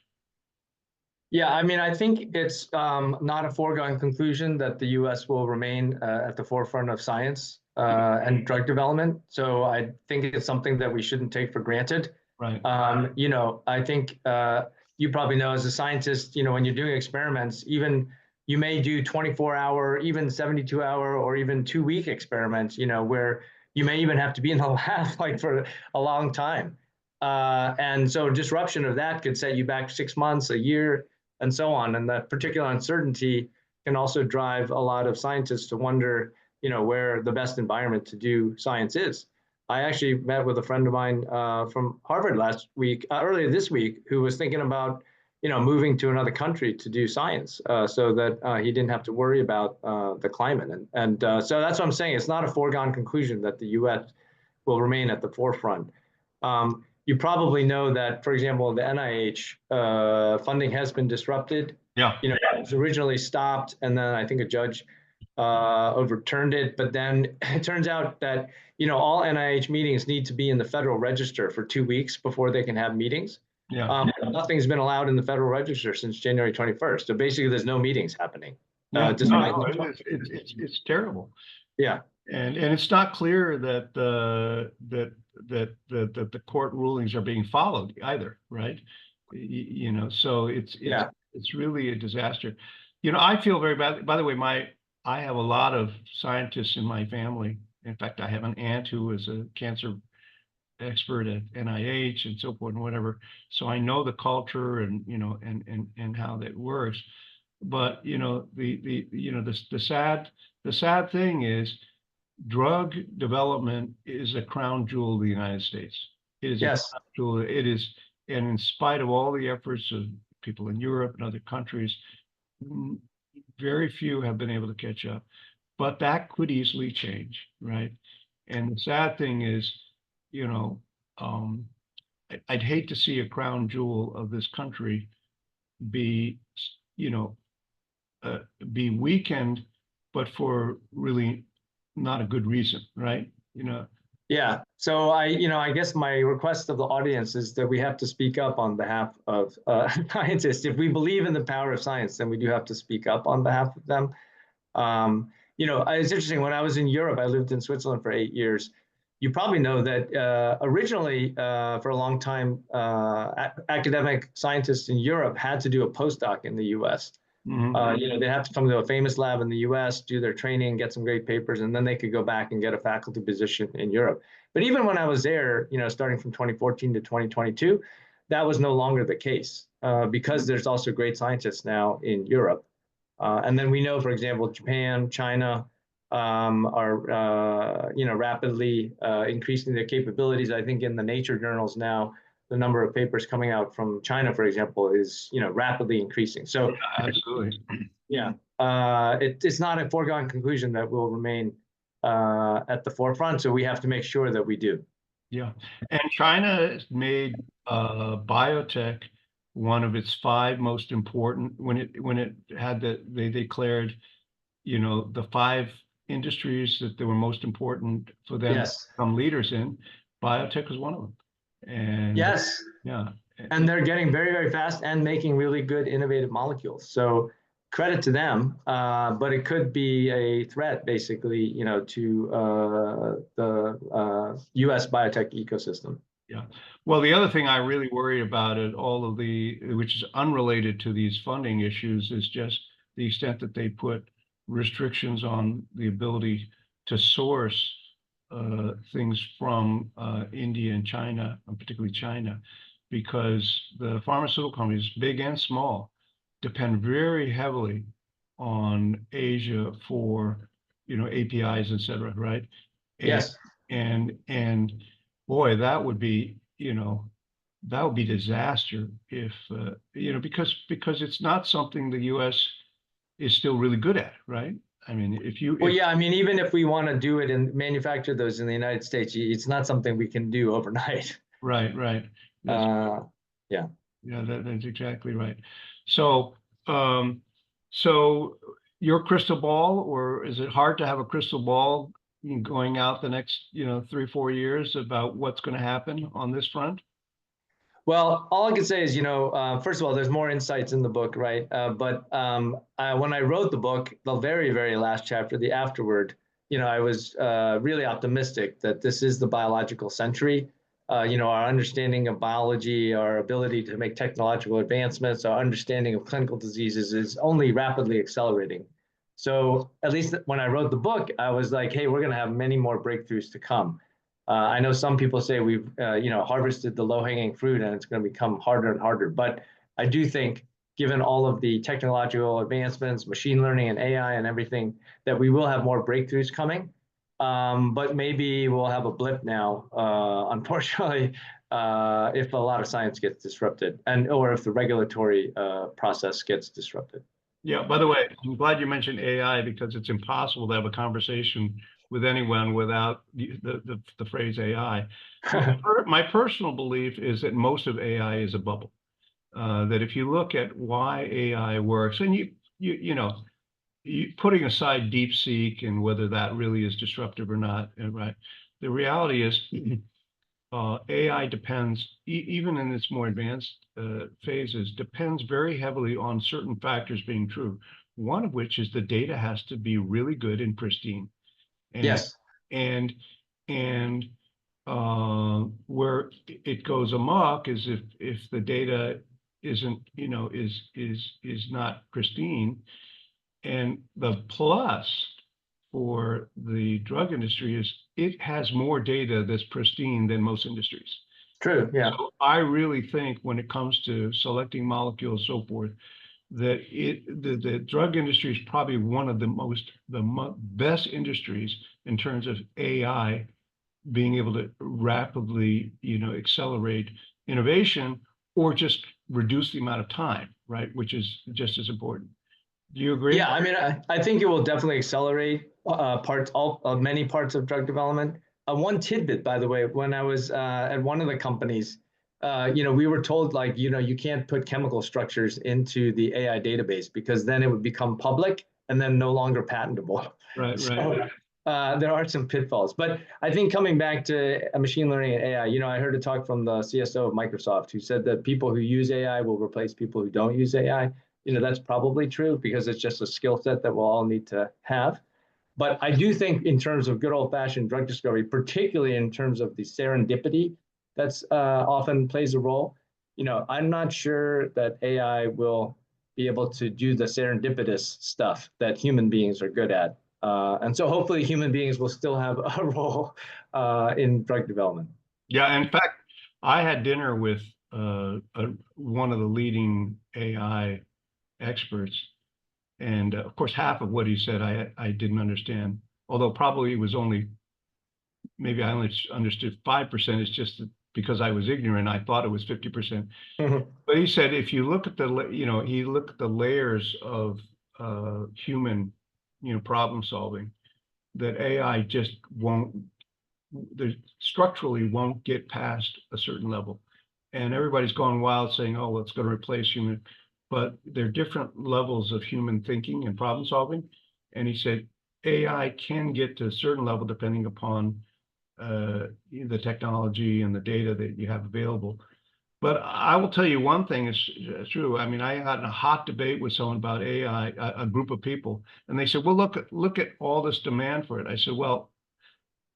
Yeah, I mean, I think it's not a foregone conclusion that the U.S. will remain at the forefront of science and drug development. So I think it's something that we shouldn't take for granted. Right. I think you probably know as a scientist, when you're doing experiments, even you may do 24-hour, even 72-hour, or even 2-week experiments, where you may even have to be in the lab like for a long time. And so disruption of that could set you back 6 months, a year, and so on. And that particular uncertainty can also drive a lot of scientists to wonder, where the best environment to do science is. I actually met with a friend of mine from Harvard earlier this week, who was thinking about, moving to another country to do science, so that he didn't have to worry about the climate. And so that's what I'm saying. It's not a foregone conclusion that the U.S. will remain at the forefront. You probably know that, for example, the NIH funding has been disrupted. Yeah. It was originally stopped, and then I think a judge overturned it. But then it turns out that all NIH meetings need to be in the Federal Register for 2 weeks before they can have meetings. Yeah. Nothing's been allowed in the Federal Register since January 21st. So basically, there's no meetings happening. It's terrible. Yeah. And it's not clear that the court rulings are being followed either, right? So it's really a disaster. I feel very bad. By the way, I have a lot of scientists in my family. In fact, I have an aunt who is a cancer expert at NIH and so forth and whatever. So I know the culture and and how that works. But the sad thing is, drug development is a crown jewel of the United States. It is a crown jewel. It is, and in spite of all the efforts of people in Europe and other countries, very few have been able to catch up. But that could easily change, right? And the sad thing is, I'd hate to see a crown jewel of this country be weakened, but for really not a good reason, right? Yeah. So I guess my request of the audience is that we have to speak up on behalf of scientists. If we believe in the power of science, then we do have to speak up on behalf of them. It's interesting. When I was in Europe, I lived in Switzerland for 8 years. You probably know that originally, for a long time, academic scientists in Europe had to do a postdoc in the U.S. They have to come to a famous lab in the US, do their training, get some great papers, and then they could go back and get a faculty position in Europe. But even when I was there, starting from 2014 to 2022, that was no longer the case, because there's also great scientists now in Europe. And then we know, for example, Japan, China are rapidly increasing their capabilities. I think in the Nature journals now, the number of papers coming out from China, for example, is rapidly increasing. So absolutely, it's not a foregone conclusion that we'll remain at the forefront. So we have to make sure that we do. Yeah, and China made biotech one of its 5 most important when it had they declared the 5 industries that they were most important for them to become leaders in. Biotech was one of them. And and they're getting very, very fast and making really good innovative molecules. So credit to them, but it could be a threat, basically, to the U.S. biotech ecosystem. Yeah. Well, the other thing I really worry about it, which is unrelated to these funding issues, is just the extent that they put restrictions on the ability to source things from India and China, and particularly China, because the pharmaceutical companies, big and small, depend very heavily on Asia for APIs, et cetera, right? And boy, that would be disaster if because it's not something the U.S. is still really good at, right? I mean, even if we want to do it and manufacture those in the United States, it's not something we can do overnight. Right. That's exactly right. So, so your crystal ball, or is it hard to have a crystal ball going out the next, 3-4 years about what's going to happen on this front? Well, all I can say is, first of all, there's more insights in the book, right? But when I wrote the book, the very, very last chapter, the afterword, I was really optimistic that this is the biological century. Our understanding of biology, our ability to make technological advancements, our understanding of clinical diseases is only rapidly accelerating. So at least when I wrote the book, I was like, hey, we're going to have many more breakthroughs to come. I know some people say we've, harvested the low-hanging fruit and it's going to become harder and harder. But I do think, given all of the technological advancements, machine learning and AI and everything, that we will have more breakthroughs coming. But maybe we'll have a blip now, unfortunately, if a lot of science gets disrupted, or if the regulatory process gets disrupted. Yeah, by the way, I'm glad you mentioned AI, because it's impossible to have a conversation with anyone without the phrase AI. My personal belief is that most of AI is a bubble. That if you look at why AI works, and you know, putting aside DeepSeek and whether that really is disruptive or not, right? The reality is AI depends, even in its more advanced phases, depends very heavily on certain factors being true. One of which is the data has to be really good and pristine. And, yes. And where it goes amok is if the data isn't, is not pristine. And the plus for the drug industry is it has more data that's pristine than most industries. True, yeah. So I really think when it comes to selecting molecules, so forth, that the drug industry is probably one of the best industries in terms of AI being able to rapidly, accelerate innovation or just reduce the amount of time, right? Which is just as important. Do you agree? Yeah, I mean, I think it will definitely accelerate many parts of drug development. One tidbit, by the way, when I was at one of the companies, we were told, like, you can't put chemical structures into the AI database because then it would become public and then no longer patentable. Right, So, right. there are some pitfalls. But I think coming back to machine learning and AI, I heard a talk from the CSO of Microsoft who said that people who use AI will replace people who don't use AI. That's probably true because it's just a skill set that we'll all need to have. But I do think in terms of good old-fashioned drug discovery, particularly in terms of the serendipity that's often plays a role, I'm not sure that AI will be able to do the serendipitous stuff that human beings are good at. And so hopefully human beings will still have a role in drug development. Yeah, in fact, I had dinner with one of the leading AI experts. And of course, half of what he said, I didn't understand, although probably it was maybe I only understood 5%. It's just because I was ignorant, I thought it was 50%. But he said, if you look at he looked at the layers of human, problem solving, that AI just structurally won't get past a certain level. And everybody's gone wild saying, oh, well, it's going to replace human. But there are different levels of human thinking and problem solving. And he said, AI can get to a certain level depending upon the technology and the data that you have available. But I will tell you one thing is true. I mean, I had a hot debate with someone about AI, a group of people, and they said, well, look at all this demand for it. I said, well,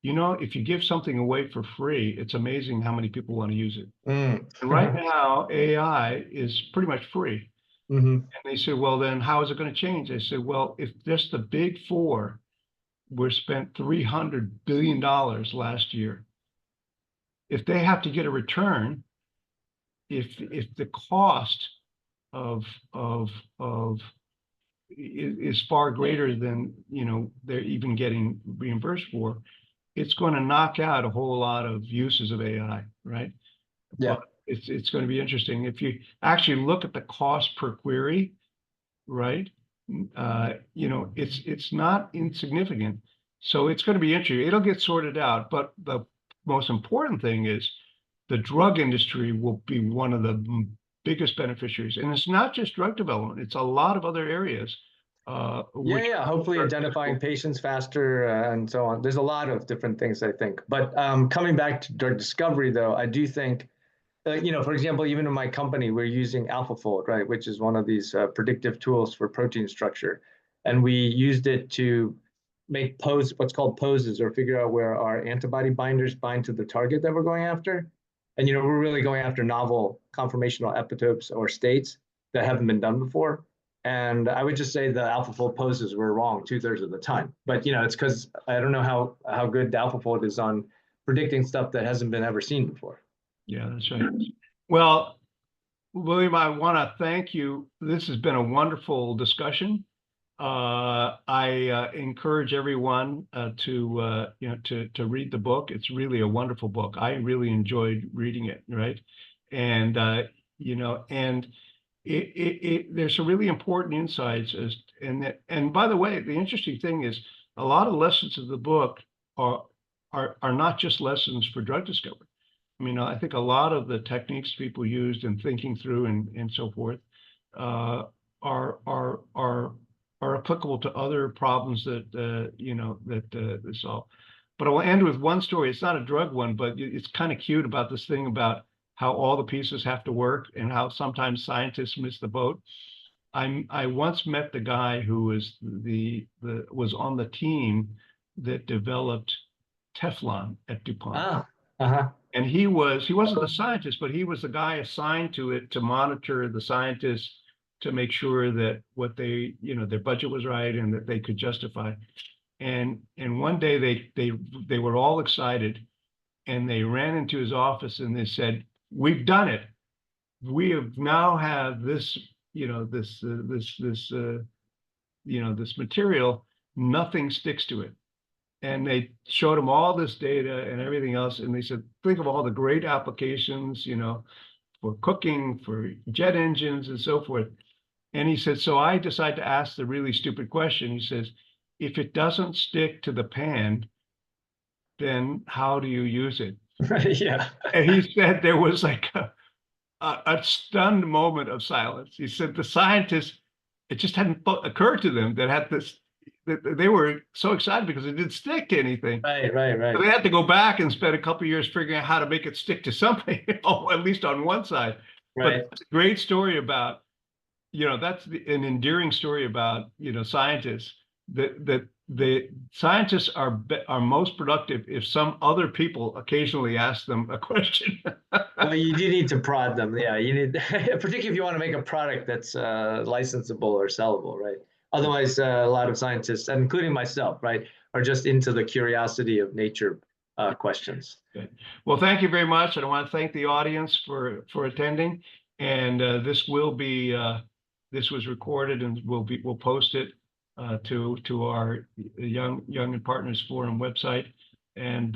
if you give something away for free, it's amazing how many people want to use it. And right now, AI is pretty much free. And they said, well, then how is it going to change? I said, well, if just the big four were spent $300 billion last year, if they have to get a return, if the cost is far greater than they're even getting reimbursed for, it's going to knock out a whole lot of uses of AI, right? Yeah. But it's going to be interesting if you actually look at the cost per query, right? It's not insignificant. So it's going to be interesting. It'll get sorted out. But the most important thing is the drug industry will be one of the biggest beneficiaries. And it's not just drug development. It's a lot of other areas. Hopefully identifying patients faster and so on. There's a lot of different things, I think. But coming back to drug discovery, though, I do think, for example, even in my company, we're using AlphaFold, right, which is one of these predictive tools for protein structure. And we used it to make what's called poses, or figure out where our antibody binders bind to the target that we're going after. And, we're really going after novel conformational epitopes or states that haven't been done before. And I would just say the AlphaFold poses were wrong 2/3 of the time. But, it's because I don't know how good the AlphaFold is on predicting stuff that hasn't been ever seen before. Yeah, that's right. Well, William, I want to thank you. This has been a wonderful discussion. I encourage everyone to read the book. It's really a wonderful book. I really enjoyed reading it, right? And there's some really important insights and by the way, the interesting thing is a lot of lessons of the book are not just lessons for drug discovery. I mean, I think a lot of the techniques people used in thinking through and so forth are applicable to other problems that solve. But I will end with one story. It's not a drug one, but it's kind of cute about this thing about how all the pieces have to work and how sometimes scientists miss the boat. I once met the guy who was on the team that developed Teflon at DuPont. And he wasn't the scientist, but he was the guy assigned to it to monitor the scientists to make sure that what their budget was right and that they could justify. And one day they were all excited and they ran into his office and they said, "We've done it. We have now have this, this material, nothing sticks to it." And they showed him all this data and everything else. And they said, "Think of all the great applications, for cooking, for jet engines and so forth." And he said, "So I decided to ask the really stupid question." He says, "If it doesn't stick to the pan, then how do you use it?" Yeah. And he said there was like a stunned moment of silence. He said the scientists, it just hadn't occurred to them that they were so excited because it didn't stick to anything. Right. So they had to go back and spend a couple of years figuring out how to make it stick to something, at least on one side. Right. But it's a great story about, that's an endearing story about, scientists that the scientists are most productive if some other people occasionally ask them a question. Well, you do need to prod them. Yeah, you need, particularly if you want to make a product that's licensable or sellable, right? Otherwise, a lot of scientists, including myself, right, are just into the curiosity of nature questions. Good. Well, thank you very much, and I want to thank the audience for attending. And this was recorded, and we'll post it to our Young and Partners Forum website, and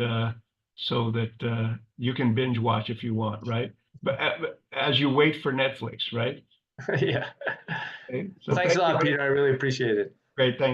so that you can binge watch if you want, right? But as you wait for Netflix, right? Yeah. Okay. So Well, thanks a lot, you. Peter. I really appreciate it. Great, thanks.